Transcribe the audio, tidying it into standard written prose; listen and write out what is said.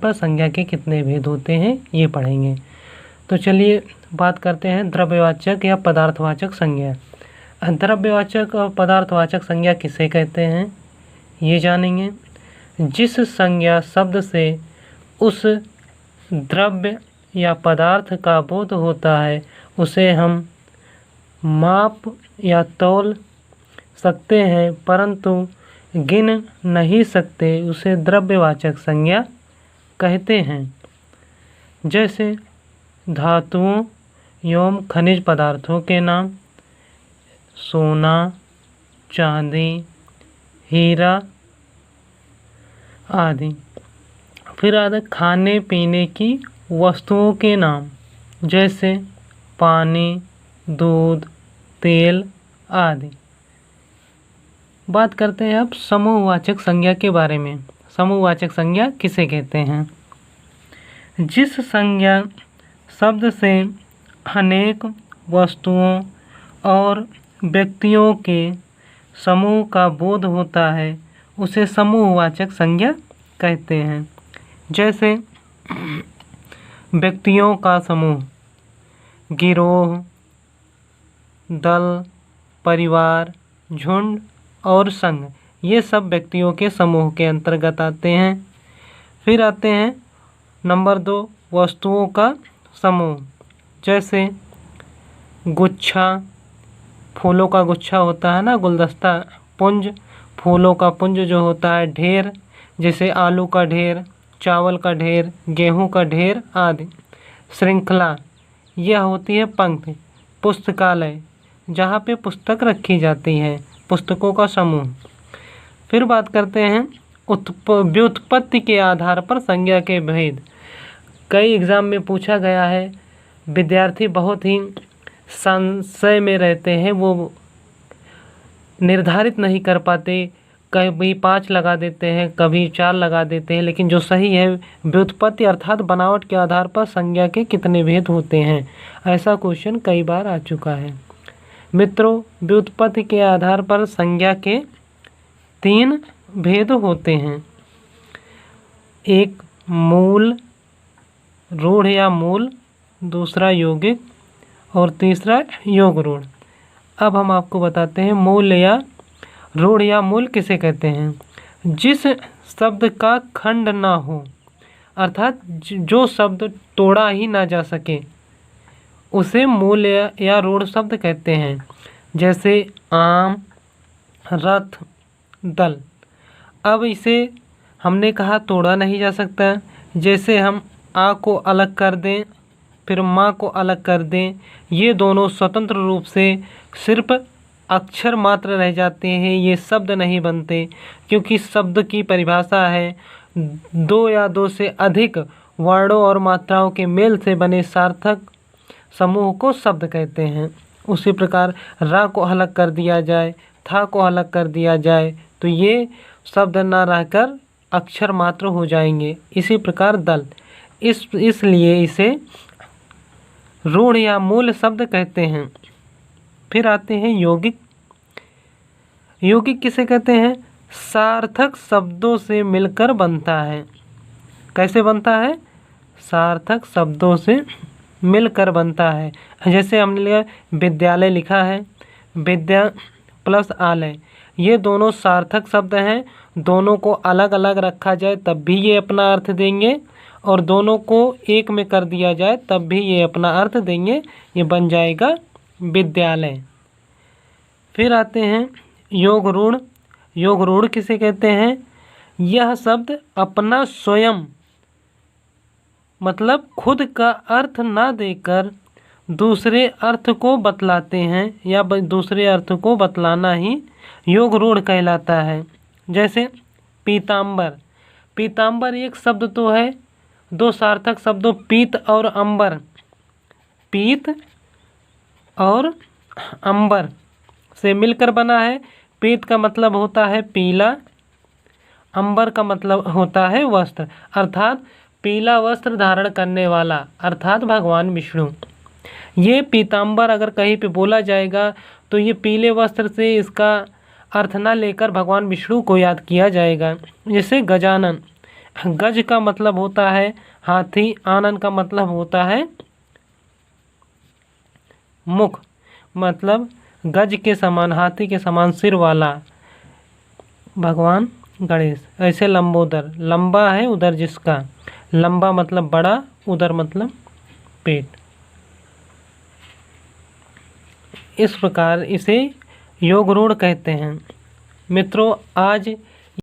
पर संज्ञा के कितने भेद होते हैं ये पढ़ेंगे। तो चलिए बात करते हैं द्रव्यवाचक या पदार्थवाचक संज्ञा। द्रव्यवाचक और पदार्थवाचक संज्ञा किसे कहते हैं ये जानेंगे। जिस संज्ञा शब्द से उस द्रव्य या पदार्थ का बोध होता है उसे हम माप या तौल सकते हैं परंतु गिन नहीं सकते, उसे द्रव्यवाचक संज्ञा कहते हैं। जैसे धातुओं एवं खनिज पदार्थों के नाम सोना, चांदी, हीरा आदि। फिर आते खाने पीने की वस्तुओं के नाम जैसे पानी, दूध, तेल आदि। बात करते हैं अब समूहवाचक संज्ञा के बारे में। समूहवाचक संज्ञा किसे कहते हैं? जिस संज्ञा शब्द से अनेक वस्तुओं और व्यक्तियों के समूह का बोध होता है उसे समूहवाचक संज्ञा कहते हैं। जैसे व्यक्तियों का समूह, गिरोह, दल, परिवार, झुंड और संघ, ये सब व्यक्तियों के समूह के अंतर्गत आते हैं। फिर आते हैं नंबर 2 वस्तुओं का समूह। जैसे गुच्छा, फूलों का गुच्छा होता है ना, गुलदस्ता, पुंज, फूलों का पुंज जो होता है, ढेर, जैसे आलू का ढेर, चावल का ढेर, गेहूं का ढेर आदि। श्रृंखला, यह होती है पंक्ति। पुस्तकालय, जहाँ पे पुस्तक रखी जाती है, पुस्तकों का समूह। फिर बात करते हैं व्युत्पत्ति के आधार पर संज्ञा के भेद। कई एग्ज़ाम में पूछा गया है, विद्यार्थी बहुत ही संशय में रहते हैं, वो निर्धारित नहीं कर पाते, कभी 5 लगा देते हैं, कभी 4 लगा देते हैं, लेकिन जो सही है व्युत्पत्ति अर्थात बनावट के आधार पर संज्ञा के कितने भेद होते हैं, ऐसा क्वेश्चन कई बार आ चुका है। मित्रों, व्युत्पत्ति के आधार पर संज्ञा के 3 भेद होते हैं। एक मूल, रूढ़ या मूल, दूसरा यौगिक और तीसरा योग रूढ़। अब हम आपको बताते हैं मूल या रूढ़ या मूल किसे कहते हैं। जिस शब्द का खंड ना हो, अर्थात जो शब्द तोड़ा ही ना जा सके, उसे मूल या रूढ़ शब्द कहते हैं। जैसे आम, रथ, दल। अब इसे हमने कहा तोड़ा नहीं जा सकता। जैसे हम आ को अलग कर दें, फिर माँ को अलग कर दें, ये दोनों स्वतंत्र रूप से सिर्फ अक्षर मात्र रह जाते हैं, ये शब्द नहीं बनते, क्योंकि शब्द की परिभाषा है 2 या 2 से अधिक वर्णों और मात्राओं के मेल से बने सार्थक समूह को शब्द कहते हैं। उसी प्रकार रा को अलग कर दिया जाए, था को अलग कर दिया जाए तो ये शब्द ना रहकर अक्षर मात्र हो जाएंगे। इसी प्रकार दल, इसलिए इसे रूढ़ या मूल शब्द कहते हैं। फिर आते हैं यौगिक। यौगिक किसे कहते हैं? सार्थक शब्दों से मिलकर बनता है। कैसे बनता है? सार्थक शब्दों से मिलकर बनता है। जैसे हमने लिया विद्यालय लिखा है, विद्या प्लस आलय, ये दोनों सार्थक शब्द हैं। दोनों को अलग अलग रखा जाए तब भी ये अपना अर्थ देंगे, और दोनों को एक में कर दिया जाए तब भी ये अपना अर्थ देंगे। ये बन जाएगा विद्यालय। फिर आते हैं योग रूढ़। योग रूढ़ किसे कहते हैं? यह शब्द अपना स्वयं मतलब खुद का अर्थ ना देकर दूसरे अर्थ को बतलाते हैं, या दूसरे अर्थ को बतलाना ही योग रूढ़ कहलाता है। जैसे पीताम्बर। पीताम्बर एक शब्द तो है, 2 सार्थक शब्दों पीत और अंबर, पीत और अंबर से मिलकर बना है। पीत का मतलब होता है पीला, अंबर का मतलब होता है वस्त्र, अर्थात पीला वस्त्र धारण करने वाला, अर्थात भगवान विष्णु। ये पीताम्बर अगर कहीं पे बोला जाएगा तो ये पीले वस्त्र से इसका अर्थ ना लेकर भगवान विष्णु को याद किया जाएगा। जैसे गजानन, गज का मतलब होता है हाथी, आनन का मतलब होता है मुख, मतलब गज के समान, हाथी के समान सिर वाला भगवान गणेश। ऐसे लंबोदर, लंबा है उदर जिसका, लंबा मतलब बड़ा, उदर मतलब पेट। इस प्रकार इसे योगरूढ़ कहते हैं। मित्रों, आज